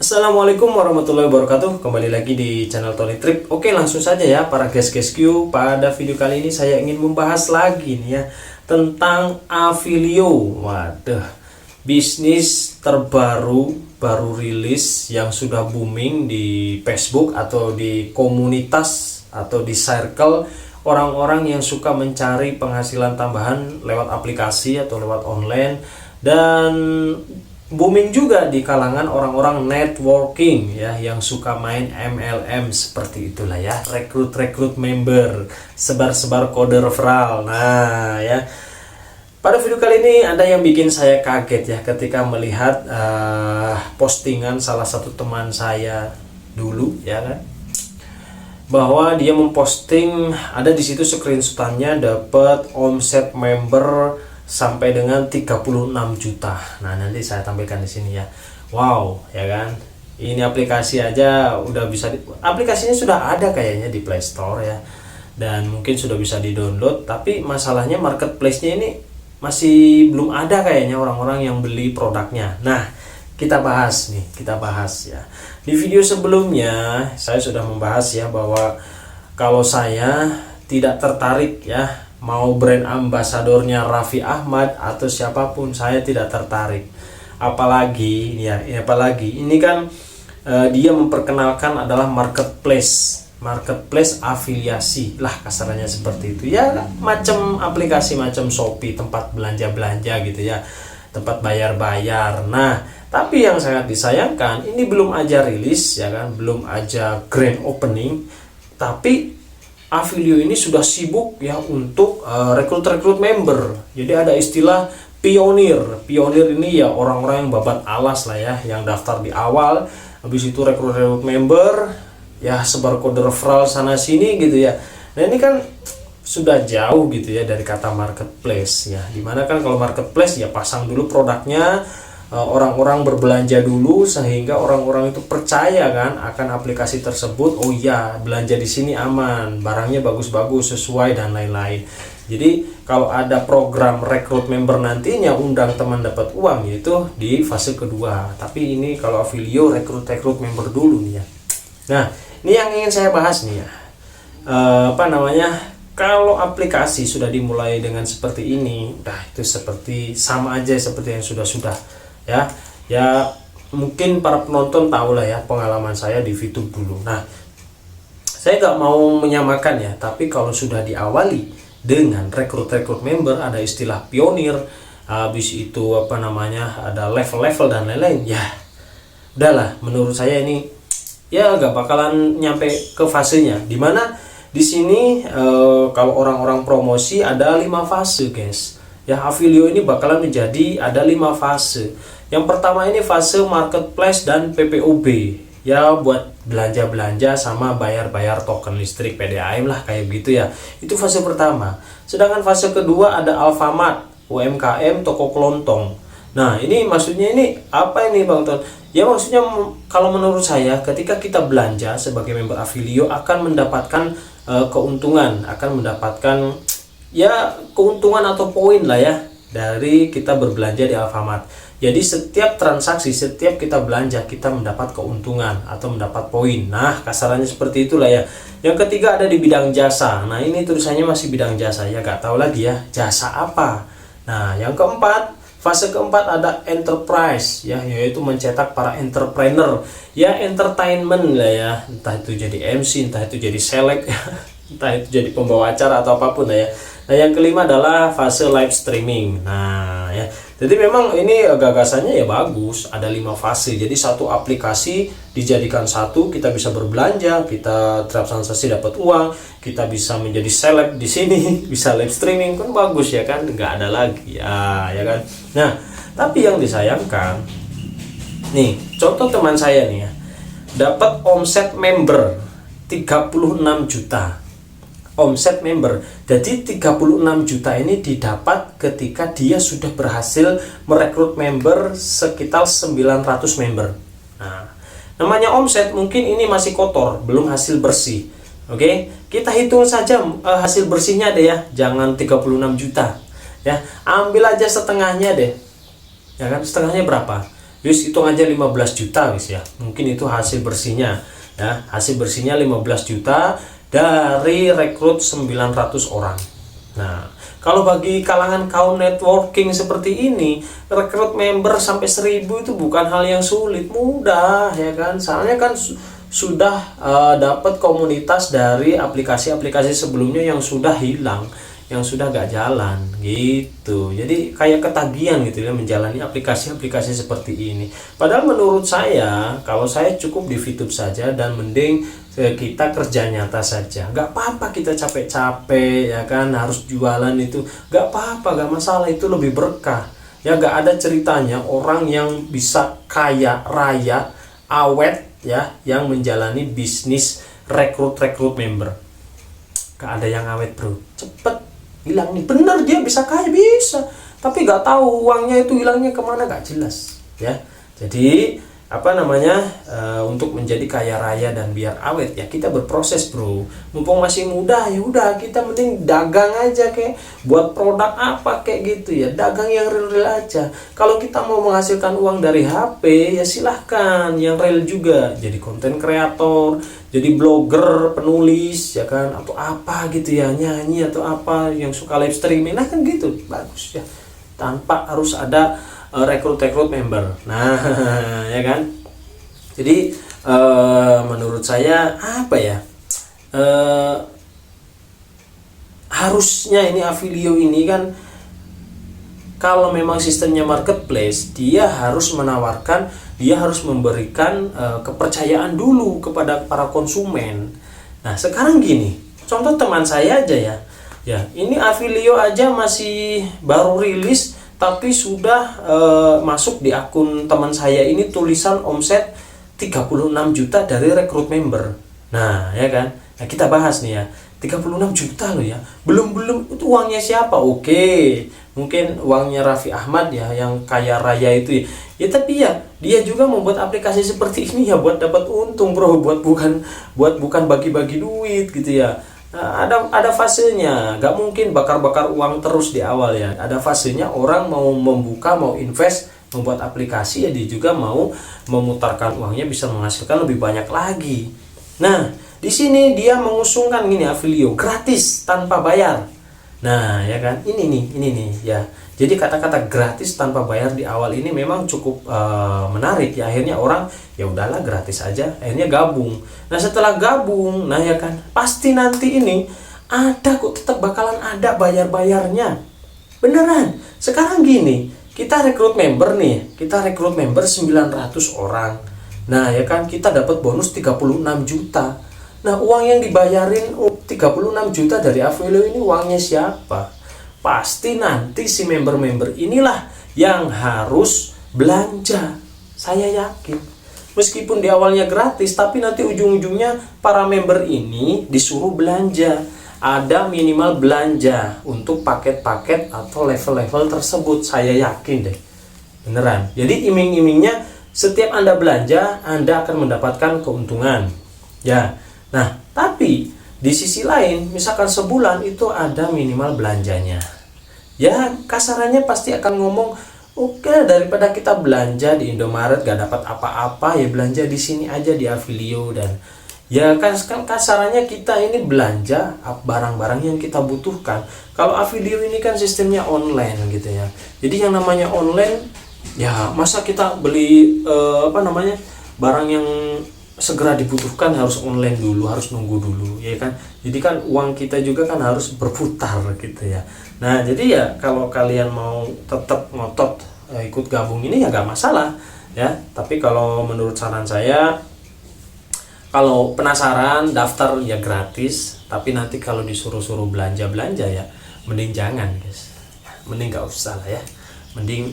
Assalamualaikum warahmatullahi wabarakatuh. Kembali lagi di channel Tony Trip. Oke, langsung saja ya para guys-guysku. Pada video kali ini saya ingin membahas lagi nih ya tentang Avilio. Waduh, bisnis terbaru baru rilis yang sudah booming di Facebook atau di komunitas atau di circle orang-orang yang suka mencari penghasilan tambahan lewat aplikasi atau lewat online, dan booming juga di kalangan orang-orang networking ya yang suka main MLM seperti itulah ya, rekrut member, sebar-sebar kode referral. Nah ya, pada video kali ini ada yang bikin saya kaget ya ketika melihat postingan salah satu teman saya dulu ya kan, bahwa dia memposting ada di situ screenshotannya dapat omset member sampai dengan 36 juta. Nah, nanti saya tampilkan di sini ya. Wow, ya kan? Ini aplikasi aja udah bisa aplikasinya sudah ada kayaknya di Play Store ya. Dan mungkin sudah bisa di-download, tapi masalahnya marketplace-nya ini masih belum ada kayaknya orang-orang yang beli produknya. Nah, kita bahas ya. Di video sebelumnya saya sudah membahas ya bahwa kalau saya tidak tertarik ya mau brand ambasadornya Raffi Ahmad atau siapapun, saya tidak tertarik. Apalagi ini kan dia memperkenalkan adalah marketplace afiliasi lah, kasarnya seperti itu ya, macam aplikasi macam Shopee, tempat belanja gitu ya, tempat bayar. Nah, tapi yang sangat disayangkan ini belum aja rilis ya kan, belum aja grand opening, tapi Avilio ini sudah sibuk ya untuk rekrut member. Jadi ada istilah pionir ini ya orang-orang yang babat alas lah ya, yang daftar di awal, habis itu rekrut member ya, sebar kode referral sana sini gitu ya. Nah, ini kan sudah jauh gitu ya dari kata marketplace ya, dimana kan kalau marketplace ya pasang dulu produknya, orang-orang berbelanja dulu sehingga orang-orang itu percaya kan akan aplikasi tersebut. Oh iya, belanja di sini aman, barangnya bagus-bagus sesuai dan lain-lain. Jadi kalau ada program rekrut member nantinya undang teman dapat uang, yaitu di fase kedua. Tapi ini kalau Avilio rekrut member dulu nih ya. Nah, ini yang ingin saya bahas nih ya. Kalau aplikasi sudah dimulai dengan seperti ini, itu seperti sama aja seperti yang sudah ya mungkin para penonton tahu lah ya pengalaman saya di VTube dulu. Nah, saya nggak mau menyamakan ya, tapi kalau sudah diawali dengan rekrut member, ada istilah pionir, habis itu ada level-level dan lain-lain, ya udahlah, menurut saya ini ya nggak bakalan nyampe ke fasenya. Dimana di sini kalau orang-orang promosi ada 5 fase guys ya. Avilio ini bakalan menjadi ada 5 fase. Yang pertama ini fase marketplace dan PPOB ya, buat belanja sama bayar token listrik PDAM lah kayak gitu ya. Itu fase pertama. Sedangkan fase kedua ada Alfamart, UMKM, toko kelontong. Nah, ini maksudnya ini apa ini Bang Ton? Ya maksudnya kalau menurut saya ketika kita belanja sebagai member Avilio akan mendapatkan keuntungan, akan mendapatkan ya keuntungan atau poin lah ya dari kita berbelanja di Alfamart. Jadi setiap transaksi, setiap kita belanja, kita mendapat keuntungan atau mendapat poin. Nah, kasarannya seperti itulah ya. Yang ketiga ada di bidang jasa. Nah, ini tulisannya masih bidang jasa ya, gak tahu lagi ya jasa apa. Nah, yang keempat, fase keempat ada enterprise ya, yaitu mencetak para entrepreneur ya, entertainment lah ya, entah itu jadi MC, entah itu jadi seleb entah itu jadi pembawa acara atau apapun lah ya. Nah, yang kelima adalah fase live streaming. Nah ya, jadi memang ini gagasannya ya bagus, ada 5 fase. Jadi satu aplikasi dijadikan satu, kita bisa berbelanja, kita transaksi dapat uang, kita bisa menjadi seleb di sini, bisa live streaming, kan bagus ya kan, nggak ada lagi ya kan. Nah, tapi yang disayangkan nih, contoh teman saya nih ya, dapat omset member 36 juta. Omset member. Jadi 36 juta ini didapat ketika dia sudah berhasil merekrut member sekitar 900 member. Nah, namanya omset mungkin ini masih kotor, belum hasil bersih. Oke, kita hitung saja hasil bersihnya deh ya, jangan 36 juta. Ya, ambil aja setengahnya deh. Ya kan, setengahnya berapa? Wis hitung aja 15 juta wis ya. Mungkin itu hasil bersihnya ya. Hasil bersihnya 15 juta dari rekrut 900 orang. Nah, kalau bagi kalangan kaum networking seperti ini, rekrut member sampai 1000 itu bukan hal yang sulit, mudah ya kan. Soalnya kan sudah dapat komunitas dari aplikasi-aplikasi sebelumnya yang sudah hilang, yang sudah gak jalan gitu. Jadi kayak ketagihan gitu ya menjalani aplikasi-aplikasi seperti ini. Padahal menurut saya, kalau saya cukup di VTube saja dan mending kita kerja nyata saja. Gak apa-apa kita capek-capek ya kan, harus jualan itu gak apa-apa, gak masalah, itu lebih berkah. Ya gak ada ceritanya orang yang bisa kaya raya awet ya yang menjalani bisnis rekrut member. Gak ada yang awet bro, cepet hilang nih. Bener dia bisa kaya, bisa, tapi gak tahu uangnya itu hilangnya kemana, gak jelas ya. Jadi apa namanya, untuk menjadi kaya raya dan biar awet ya kita berproses bro. Mumpung masih muda ya udah kita mending dagang aja, kayak buat produk apa kayak gitu ya, dagang yang real aja. Kalau kita mau menghasilkan uang dari HP ya silahkan yang real juga, jadi konten kreator, jadi blogger, penulis ya kan, atau apa gitu ya, nyanyi atau apa yang suka live streaming, nah kan gitu bagus ya, tanpa harus ada rekrut member. Nah ya kan. Jadi menurut saya apa ya, harusnya ini Affilio ini kan, kalau memang sistemnya marketplace, dia harus menawarkan, dia harus memberikan kepercayaan dulu kepada para konsumen. Nah sekarang gini, contoh teman saya aja ya ini Affilio aja masih baru rilis, tapi sudah masuk di akun teman saya ini tulisan omset 36 juta dari rekrut member. Nah ya kan, nah, kita bahas nih ya, 36 juta loh ya, belum itu uangnya siapa? Oke, mungkin uangnya Raffi Ahmad ya yang kaya raya itu ya, tapi ya dia juga membuat aplikasi seperti ini ya buat dapat untung bro, bukan bagi-bagi duit gitu ya. Nah, ada fasenya, gak mungkin bakar-bakar uang terus di awal ya. Ada fasenya orang mau membuka, mau invest, membuat aplikasi ya, dia juga mau memutarkan uangnya bisa menghasilkan lebih banyak lagi. Nah, di sini dia mengusungkan gini, Affilio gratis tanpa bayar. Nah, ya kan, ini nih ya. Jadi kata-kata gratis tanpa bayar di awal ini memang cukup menarik ya. Akhirnya orang ya udahlah gratis aja, akhirnya gabung. Nah setelah gabung, nah ya kan, pasti nanti ini ada kok, tetap bakalan ada bayar-bayarnya. Beneran. Sekarang gini, kita rekrut member nih, kita rekrut member 900 orang. Nah ya kan, kita dapat bonus 36 juta. Nah uang yang dibayarin 36 juta dari Affilio ini uangnya siapa? Pasti nanti si member-member inilah yang harus belanja. Saya yakin. Meskipun di awalnya gratis, tapi nanti ujung-ujungnya para member ini disuruh belanja. Ada minimal belanja untuk paket-paket atau level-level tersebut. Saya yakin deh. Beneran. Jadi iming-imingnya setiap Anda belanja, Anda akan mendapatkan keuntungan. Ya. Nah, tapi di sisi lain, misalkan sebulan itu ada minimal belanjanya. Ya, kasarannya pasti akan ngomong, oke, daripada kita belanja di Indomaret gak dapat apa-apa, ya belanja di sini aja di Affilio. Dan ya kan kasarannya kita ini belanja barang-barang yang kita butuhkan. Kalau Affilio ini kan sistemnya online gitu ya. Jadi yang namanya online, ya masa kita beli barang yang segera dibutuhkan harus online dulu, harus nunggu dulu ya kan. Jadi kan uang kita juga kan harus berputar gitu ya. Nah jadi ya kalau kalian mau tetap ngotot ikut gabung ini ya gak masalah ya. Tapi kalau menurut saran saya, kalau penasaran daftar ya gratis, tapi nanti kalau disuruh-suruh belanja ya mending jangan guys, mending gak usah lah ya. Mending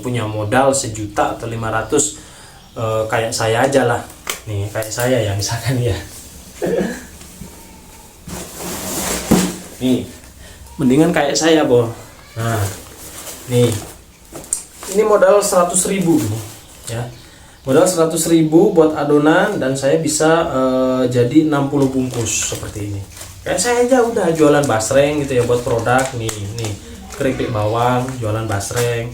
punya modal 1 juta atau 500, kayak saya aja lah nih, kayak saya ya misalkan ya nih, mendingan kayak saya boh. Nah nih, ini modal 100.000 nih ya, modal 100.000 buat adonan, dan saya bisa jadi 60 bungkus seperti ini. Kayak saya aja udah jualan basreng gitu ya buat produk nih keripik bawang, jualan basreng.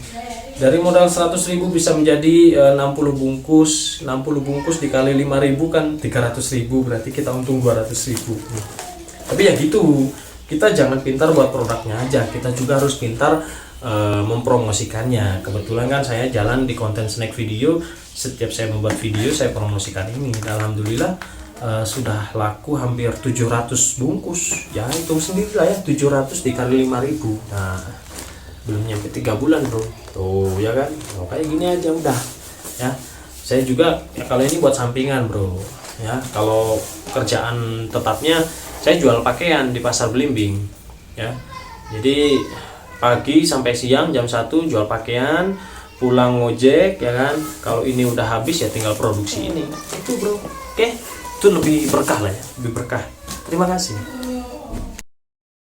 Dari modal 100.000 bisa menjadi 60 bungkus. 60 bungkus dikali 5.000 kan 300.000, berarti kita untung 200.000. Tapi ya gitu, kita jangan pintar buat produknya aja, kita juga harus pintar mempromosikannya. Kebetulan kan saya jalan di konten snack video, setiap saya membuat video saya promosikan ini. Alhamdulillah sudah laku hampir 700 bungkus. Ya hitung sendiri lah ya, 700 dikali 5.000. Nah, belum nyampe 3 bulan bro, tuh ya kan. Oh, kayak gini aja udah ya. Saya juga ya, kalau ini buat sampingan bro ya. Kalau kerjaan tetapnya saya jual pakaian di pasar Belimbing ya. Jadi pagi sampai siang jam 1 jual pakaian, pulang ngojek ya kan. Kalau ini udah habis ya tinggal produksi ini itu bro. Oke, itu lebih berkah lah ya, lebih berkah. Terima kasih.